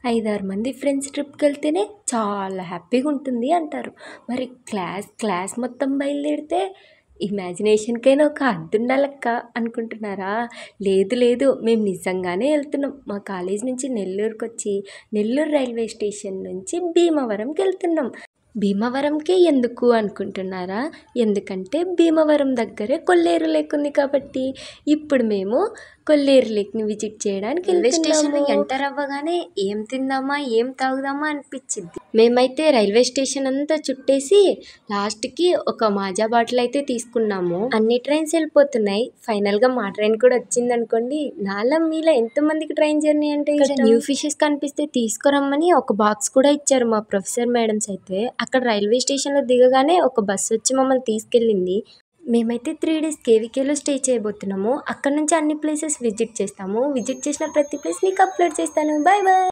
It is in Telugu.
5, 6 మంది ఫ్రెండ్స్ ట్రిప్‌కెళ్తేనే చాలా హ్యాపీగా ఉంటుంది అంటారు. మరి క్లాస్ మొత్తం బయలుదేరితే ఇమాజినేషన్‌కైనా ఒక హద్దుండాలక్కా అనుకుంటున్నారా? లేదు, మేము నిజంగానే వెళ్తున్నాం. మా కాలేజ్ నుంచి నెల్లూరుకొచ్చి నెల్లూరు రైల్వే స్టేషన్ నుంచి భీమవరంకెళ్తున్నాం. భీమవరంకే ఎందుకు అనుకుంటున్నారా? ఎందుకంటే భీమవరం దగ్గరే కొల్లేరు లేక్ ఉంది కాబట్టి ఇప్పుడు మేము కొల్లేరు లేక్‌ని విజిట్ చేయడానికి రైల్వే స్టేషన్ ఎంటర్ అవ్వగానే ఏం తిందామా ఏం తాగుదామా అనిపించిద్ది. మేమైతే రైల్వే స్టేషన్ అంతా చుట్టేసి లాస్ట్‌కి ఒక మాజా బాటిల్ అయితే తీసుకున్నాము. అన్ని ట్రైన్స్ వెళ్ళిపోతున్నాయి. ఫైనల్‌గా మా ట్రైన్ కూడా వచ్చిందనుకోండి. నాలా మీలా ఎంతమందికి ట్రైన్ జర్నీ అంటే ఇష్టం? న్యూ ఫిషెస్ కనిపిస్తే తీసుకురమ్మని ఒక బాక్స్ కూడా ఇచ్చారు మా ప్రొఫెసర్ మేడమ్స్ అయితే. అక్కడ రైల్వే స్టేషన్‌లో దిగగానే ఒక బస్సు వచ్చి మమ్మల్ని తీసుకెళ్ళింది. మేమైతే 3 డేస్ కేవీకేలో స్టే చేయబోతున్నాము. అక్కడ నుంచి అన్ని ప్లేసెస్ విజిట్ చేస్తాము. విజిట్ చేసిన ప్రతి ప్లేస్ మీకు అప్లోడ్ చేస్తాను. బాయ్.